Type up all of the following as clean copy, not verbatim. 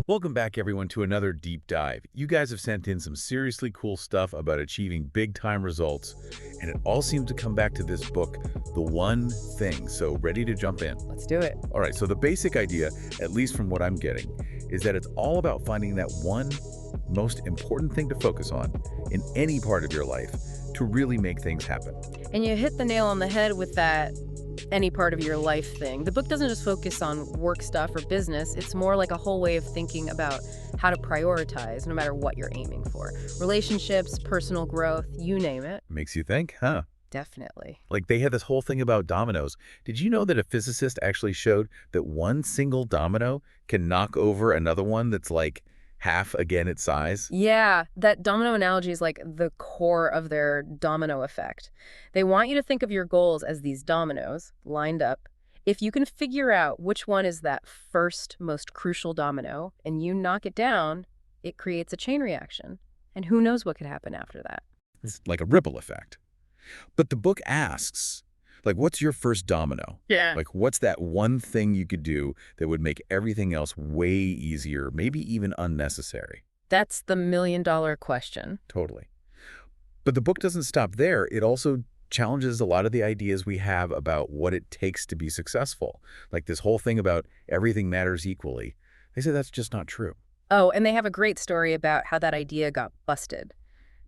Welcome back, everyone, to another deep dive. You guys have sent in some seriously cool stuff about achieving big-time results, and it all seems to come back to this book, The One Thing. So ready to jump in? Let's do it. All right, so the basic idea, at least from what I'm getting, is that it's all about finding that one most important thing to focus on in any part of your life to really make things happen. And you hit the nail on the head with that any part of your life thing. The book doesn't just focus on work stuff or business. It's more like a whole way of thinking about how to prioritize no matter what you're aiming for. Relationships, personal growth, you name it. Makes you think, huh? Definitely. Like they had this whole thing about dominoes. Did you know that a physicist actually showed that one single domino can knock over another one that's like half again its size? Yeah, that domino analogy is like the core of their domino effect. They want you to think of your goals as these dominoes lined up. If you can figure out which one is that first most crucial domino and you knock it down, it creates a chain reaction. And who knows what could happen after that? It's like a ripple effect. But the book asks, like, what's your first domino? Yeah. Like, what's that one thing you could do that would make everything else way easier, maybe even unnecessary? That's the million-dollar question. Totally. But the book doesn't stop there. It also challenges a lot of the ideas we have about what it takes to be successful. Like this whole thing about everything matters equally. They say that's just not true. Oh, and they have a great story about how that idea got busted.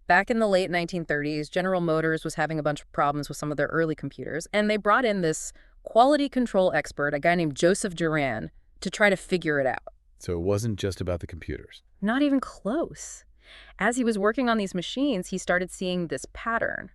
Back in the late 1930s, General Motors was having a bunch of problems with some of their early computers, and they brought in this quality control expert, a guy named Joseph Duran, to try to figure it out. So it wasn't just about the computers. Not even close. As he was working on these machines, he started seeing this pattern.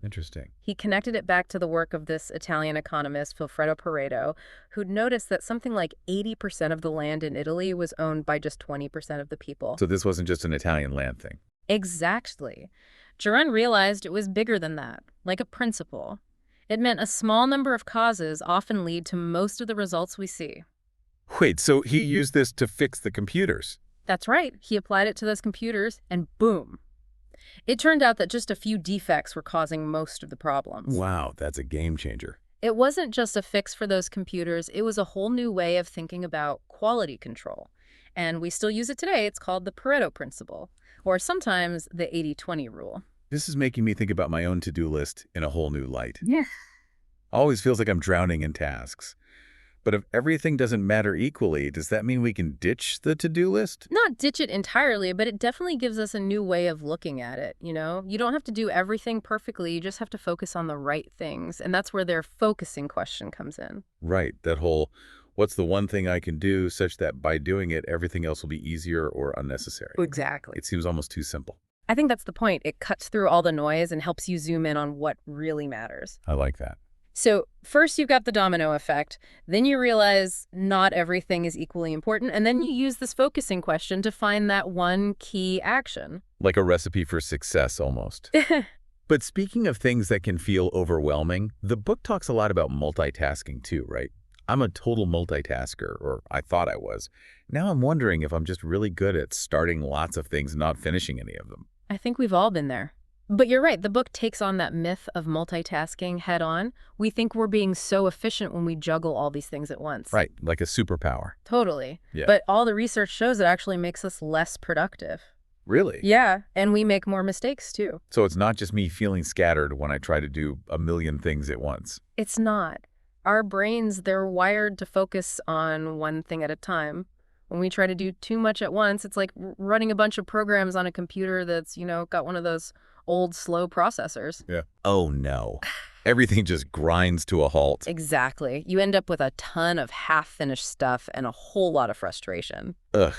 Interesting. He connected it back to the work of this Italian economist, Vilfredo Pareto, who'd noticed that something like 80% of the land in Italy was owned by just 20% of the people. So this wasn't just an Italian land thing. Exactly. Duran realized it was bigger than that, like a principle. It meant a small number of causes often lead to most of the results we see. Wait, so he used this to fix the computers? That's right. He applied it to those computers, and boom. It turned out that just a few defects were causing most of the problems. Wow, that's a game changer. It wasn't just a fix for those computers. It was a whole new way of thinking about quality control. And we still use it today. It's called the Pareto principle, or sometimes the 80-20 rule. This is making me think about my own to-do list in a whole new light. Yeah. Always feels like I'm drowning in tasks. But if everything doesn't matter equally, does that mean we can ditch the to-do list? Not ditch it entirely, but it definitely gives us a new way of looking at it, you know? You don't have to do everything perfectly. You just have to focus on the right things. And that's where their focusing question comes in. Right. That whole, what's the one thing I can do such that by doing it, everything else will be easier or unnecessary? Exactly. It seems almost too simple. I think that's the point. It cuts through all the noise and helps you zoom in on what really matters. I like that. So first you've got the domino effect, then you realize not everything is equally important, and then you use this focusing question to find that one key action. Like a recipe for success, almost. But speaking of things that can feel overwhelming, the book talks a lot about multitasking too, right? I'm a total multitasker, or I thought I was. Now I'm wondering if I'm just really good at starting lots of things and not finishing any of them. I think we've all been there. But you're right, the book takes on that myth of multitasking head on. We think we're being so efficient when we juggle all these things at once. Right, like a superpower. Totally. Yeah. But all the research shows it actually makes us less productive. Really? Yeah, and we make more mistakes too. So it's not just me feeling scattered when I try to do a million things at once. It's not. Our brains, they're wired to focus on one thing at a time. When we try to do too much at once, it's like running a bunch of programs on a computer that's, got one of those old, slow processors. Yeah. Oh, no. Everything just grinds to a halt. Exactly. You end up with a ton of half-finished stuff and a whole lot of frustration. Ugh.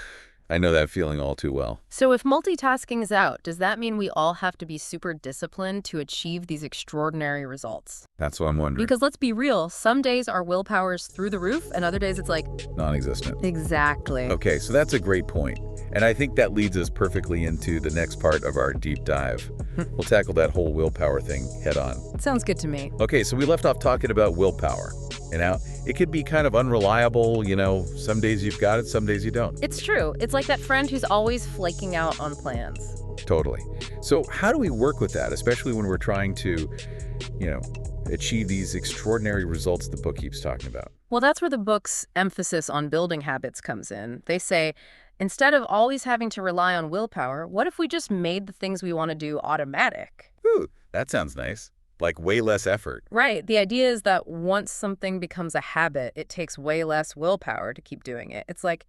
I know that feeling all too well. So if multitasking is out, does that mean we all have to be super disciplined to achieve these extraordinary results? That's what I'm wondering. Because let's be real, some days our willpower's through the roof, and other days it's like... non-existent. Exactly. Okay, so that's a great point. And I think that leads us perfectly into the next part of our deep dive. We'll tackle that whole willpower thing head on. Sounds good to me. Okay, so we left off talking about willpower. And now, it could be kind of unreliable, some days you've got it, some days you don't. It's true. It's like that friend who's always flaking out on plans. Totally. So how do we work with that, especially when we're trying to, you know, achieve these extraordinary results the book keeps talking about? Well, that's where the book's emphasis on building habits comes in. They say, instead of always having to rely on willpower, what if we just made the things we want to do automatic? Ooh, that sounds nice. Like way less effort. Right. The idea is that once something becomes a habit, it takes way less willpower to keep doing it. It's like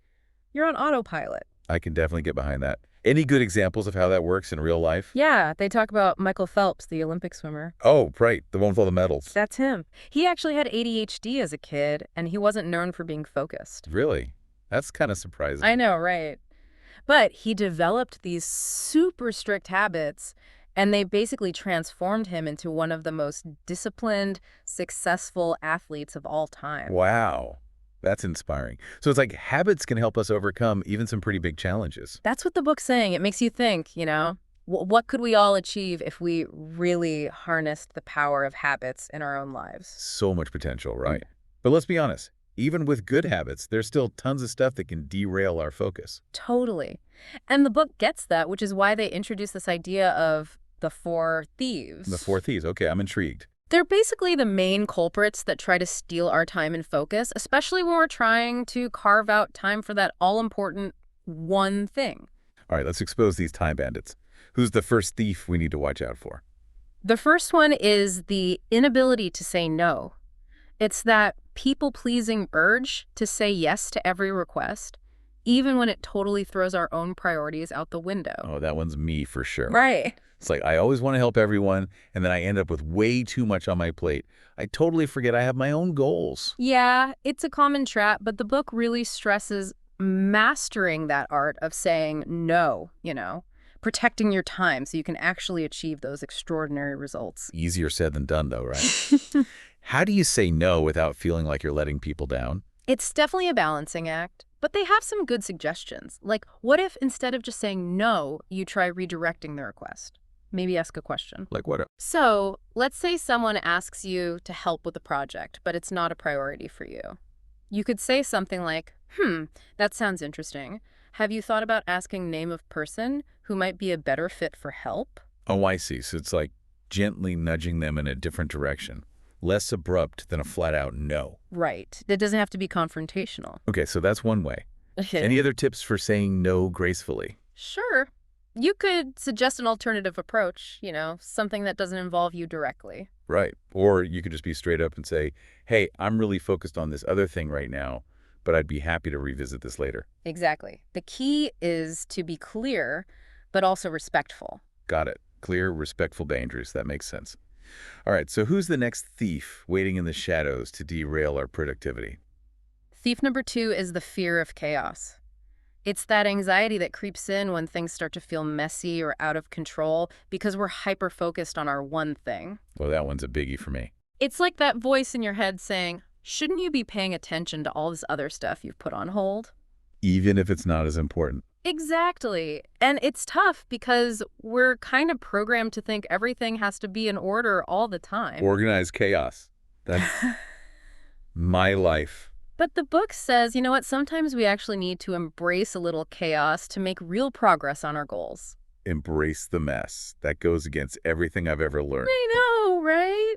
you're on autopilot. I can definitely get behind that. Any good examples of how that works in real life? Yeah, they talk about Michael Phelps, the Olympic swimmer. Oh, right. The one with all the medals. That's him. He actually had ADHD as a kid, and he wasn't known for being focused. Really? That's kind of surprising. I know, right? But he developed these super strict habits, and they basically transformed him into one of the most disciplined, successful athletes of all time. Wow. That's inspiring. So it's like habits can help us overcome even some pretty big challenges. That's what the book's saying. It makes you think, what could we all achieve if we really harnessed the power of habits in our own lives? So much potential, right? But let's be honest. Even with good habits, there's still tons of stuff that can derail our focus. Totally. And the book gets that, which is why they introduce this idea of the four thieves. The four thieves. Okay, I'm intrigued. They're basically the main culprits that try to steal our time and focus, especially when we're trying to carve out time for that all-important one thing. All right, let's expose these time bandits. Who's the first thief we need to watch out for? The first one is the inability to say no. It's that people-pleasing urge to say yes to every request, even when it totally throws our own priorities out the window. Oh, that one's me for sure. Right. It's like I always want to help everyone, and then I end up with way too much on my plate. I totally forget I have my own goals. Yeah, it's a common trap, but the book really stresses mastering that art of saying no, protecting your time so you can actually achieve those extraordinary results. Easier said than done, though, right? How do you say no without feeling like you're letting people down? It's definitely a balancing act, but they have some good suggestions. Like, what if instead of just saying no, you try redirecting the request? Maybe ask a question. Like what? So, let's say someone asks you to help with a project, but it's not a priority for you. You could say something like, that sounds interesting. Have you thought about asking name of person who might be a better fit for help? Oh, I see. So it's like gently nudging them in a different direction. Less abrupt than a flat-out no. Right. It doesn't have to be confrontational. Okay, so that's one way. Any other tips for saying no gracefully? Sure. You could suggest an alternative approach, something that doesn't involve you directly. Right. Or you could just be straight up and say, hey, I'm really focused on this other thing right now, but I'd be happy to revisit this later. Exactly. The key is to be clear, but also respectful. Got it. Clear, respectful boundaries. That makes sense. All right, so who's the next thief waiting in the shadows to derail our productivity? Thief number 2 is the fear of chaos. It's that anxiety that creeps in when things start to feel messy or out of control because we're hyper-focused on our one thing. Well, that one's a biggie for me. It's like that voice in your head saying, shouldn't you be paying attention to all this other stuff you've put on hold? Even if it's not as important. Exactly. And it's tough because we're kind of programmed to think everything has to be in order all the time. Organized chaos. That's my life. But the book says, you know what, sometimes we actually need to embrace a little chaos to make real progress on our goals. Embrace the mess. That goes against everything I've ever learned. I know, right?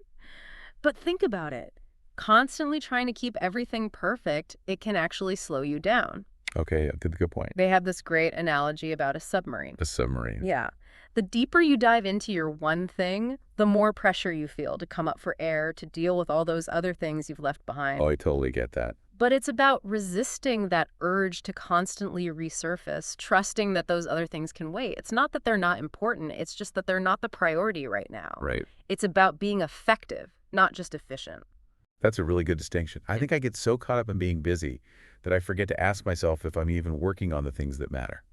But think about it. Constantly trying to keep everything perfect, it can actually slow you down. Okay, that's a good point. They have this great analogy about a submarine. A submarine. Yeah. The deeper you dive into your one thing, the more pressure you feel to come up for air, to deal with all those other things you've left behind. Oh, I totally get that. But it's about resisting that urge to constantly resurface, trusting that those other things can wait. It's not that they're not important. It's just that they're not the priority right now. Right. It's about being effective, not just efficient. That's a really good distinction. I think I get so caught up in being busy that I forget to ask myself if I'm even working on the things that matter.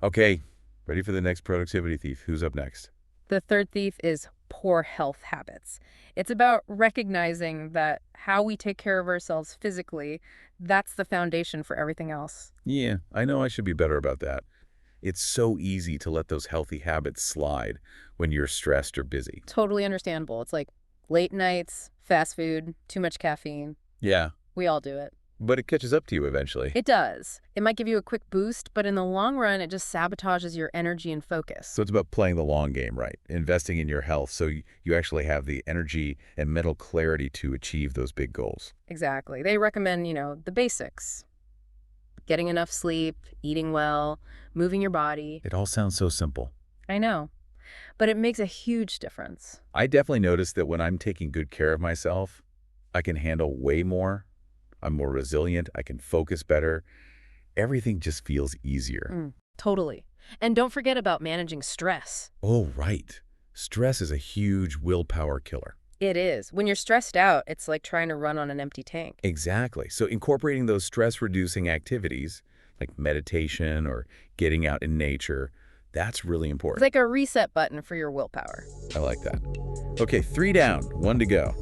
Okay, ready for the next productivity thief. Who's up next? The third thief is poor health habits. It's about recognizing that how we take care of ourselves physically, that's the foundation for everything else. Yeah, I know I should be better about that. It's so easy to let those healthy habits slide when you're stressed or busy. Totally understandable. It's like late nights, fast food, too much caffeine. Yeah, We all do it. but it catches up to you eventually. It does. It might give you a quick boost, but in the long run, it just sabotages your energy and focus. So it's about playing the long game, right? Investing in your health so you actually have the energy and mental clarity to achieve those big goals. Exactly. They recommend, the basics. Getting enough sleep, eating well, moving your body. It all sounds so simple. I know, but it makes a huge difference. I definitely notice that when I'm taking good care of myself, I can handle way more. I'm more resilient. I can focus better. Everything just feels easier. Totally. And don't forget about managing stress. Oh, right. Stress is a huge willpower killer. It is. When you're stressed out, it's like trying to run on an empty tank. Exactly. So incorporating those stress-reducing activities like meditation or getting out in nature, that's really It's important. like a reset button for your willpower. I like that. Okay, 3 down, 1 to go.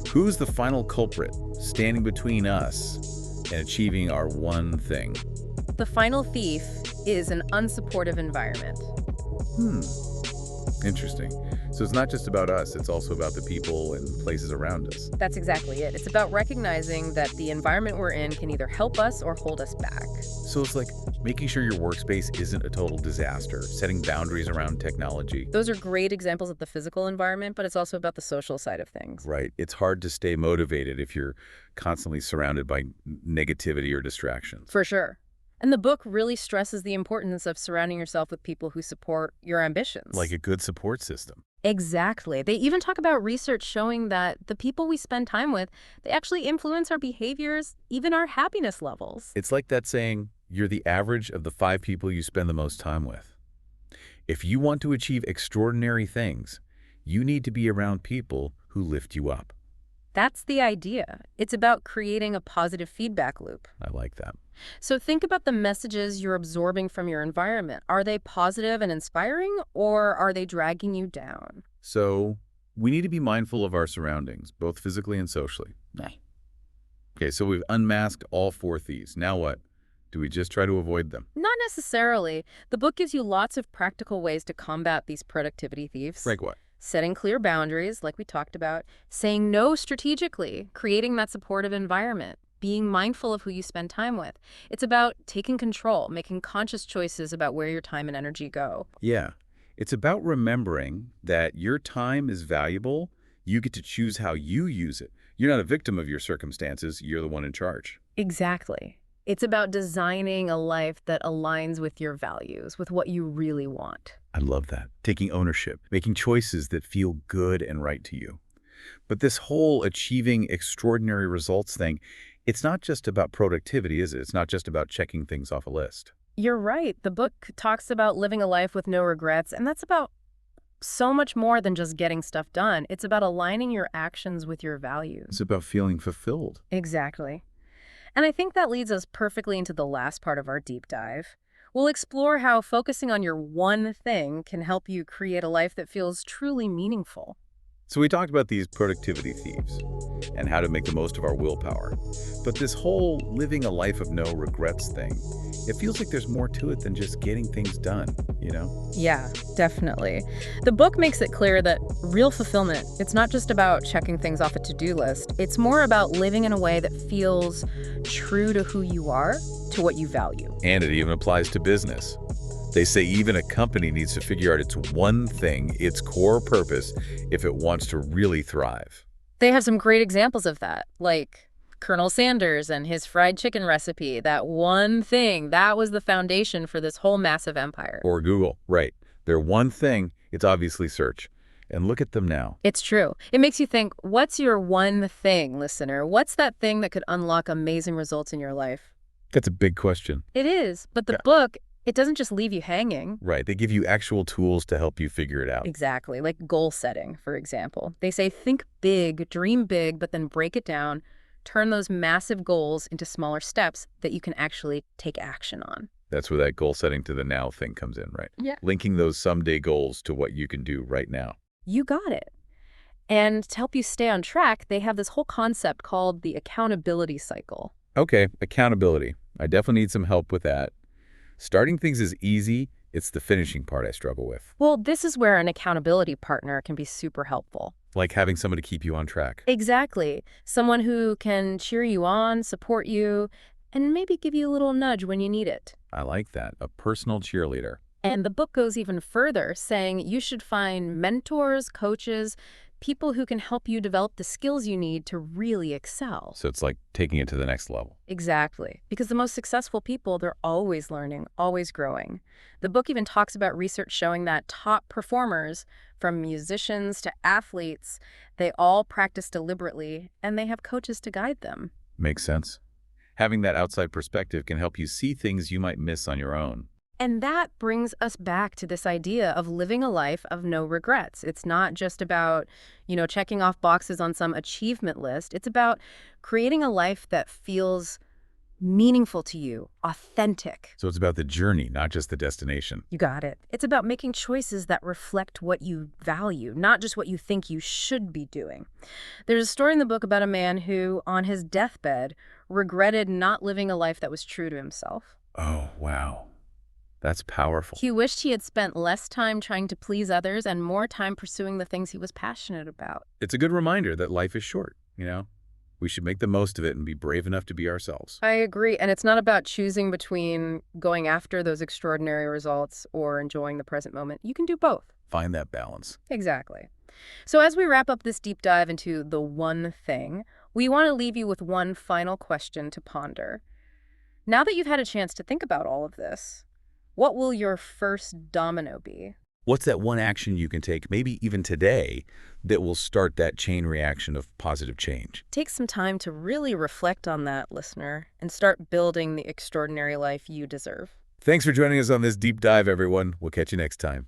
Who's the final culprit standing between us and achieving our one thing? The final thief is an unsupportive environment. Interesting. So it's not just about us, it's also about the people and places around us. That's exactly it. It's about recognizing that the environment we're in can either help us or hold us back. So it's like making sure your workspace isn't a total disaster, setting boundaries around technology. Those are great examples of the physical environment, but it's also about the social side of things. Right. It's hard to stay motivated if you're constantly surrounded by negativity or distractions. For sure. And the book really stresses the importance of surrounding yourself with people who support your ambitions. Like a good support system. Exactly. They even talk about research showing that the people we spend time with, they actually influence our behaviors, even our happiness levels. It's like that saying, you're the average of the 5 people you spend the most time with. If you want to achieve extraordinary things, you need to be around people who lift you up. That's the idea. It's about creating a positive feedback loop. I like that. So think about the messages you're absorbing from your environment. Are they positive and inspiring, or are they dragging you down? So we need to be mindful of our surroundings, both physically and socially. Okay, so we've unmasked all 4 thieves. Now what? Do we just try to avoid them? Not necessarily. The book gives you lots of practical ways to combat these productivity thieves. Like what? Setting clear boundaries, like we talked about, saying no strategically, creating that supportive environment, being mindful of who you spend time with. It's about taking control, making conscious choices about where your time and energy go. Yeah. It's about remembering that your time is valuable. You get to choose how you use it. You're not a victim of your circumstances. You're the one in charge. Exactly. It's about designing a life that aligns with your values, with what you really want. I love that. Taking ownership, making choices that feel good and right to you. But this whole achieving extraordinary results thing, it's not just about productivity, is it? It's not just about checking things off a list. You're right. The book talks about living a life with no regrets, and that's about so much more than just getting stuff done. It's about aligning your actions with your values. It's about feeling fulfilled. Exactly. And I think that leads us perfectly into the last part of our deep dive. We'll explore how focusing on your one thing can help you create a life that feels truly meaningful. So we talked about these productivity thieves and how to make the most of our willpower. But this whole living a life of no regrets thing, it feels like there's more to it than just getting things done, you know? Yeah, definitely. The book makes it clear that real fulfillment, it's not just about checking things off a to-do list. It's more about living in a way that feels true to who you are, to what you value. And it even applies to business. They say even a company needs to figure out its one thing, its core purpose, if it wants to really thrive. They have some great examples of that, like Colonel Sanders and his fried chicken recipe. That one thing, that was the foundation for this whole massive empire. Or Google, right. Their one thing, it's obviously search. And look at them now. It's true. It makes you think, what's your one thing, listener? What's that thing that could unlock amazing results in your life? That's a big question. It is, but the book, it doesn't just leave you hanging. Right. They give you actual tools to help you figure it out. Exactly. Like goal setting, for example. They say think big, dream big, but then break it down. Turn those massive goals into smaller steps that you can actually take action on. That's where that goal setting to the now thing comes in, right? Yeah. Linking those someday goals to what you can do right now. You got it. And to help you stay on track, they have this whole concept called the accountability cycle. Okay, accountability. I definitely need some help with that. Starting things is easy. It's the finishing part I struggle with. Well, this is where an accountability partner can be super helpful. Like having someone to keep you on track. Exactly. Someone who can cheer you on, support you, and maybe give you a little nudge when you need it. I like that. A personal cheerleader. And the book goes even further, saying you should find mentors, coaches, people who can help you develop the skills you need to really excel. So it's like taking it to the next level. Exactly. Because the most successful people, they're always learning, always growing. The book even talks about research showing that top performers, from musicians to athletes, they all practice deliberately and they have coaches to guide them. Makes sense. Having that outside perspective can help you see things you might miss on your own. And that brings us back to this idea of living a life of no regrets. It's not just about, checking off boxes on some achievement list. It's about creating a life that feels meaningful to you, authentic. So it's about the journey, not just the destination. You got it. It's about making choices that reflect what you value, not just what you think you should be doing. There's a story in the book about a man who, on his deathbed, regretted not living a life that was true to himself. Oh, wow. That's powerful. He wished he had spent less time trying to please others and more time pursuing the things he was passionate about. It's a good reminder that life is short. We should make the most of it and be brave enough to be ourselves. I agree. And it's not about choosing between going after those extraordinary results or enjoying the present moment. You can do both. Find that balance. Exactly. So as we wrap up this deep dive into the one thing, we want to leave you with one final question to ponder. Now that you've had a chance to think about all of this, what will your first domino be? What's that one action you can take, maybe even today, that will start that chain reaction of positive change? Take some time to really reflect on that, listener, and start building the extraordinary life you deserve. Thanks for joining us on this deep dive, everyone. We'll catch you next time.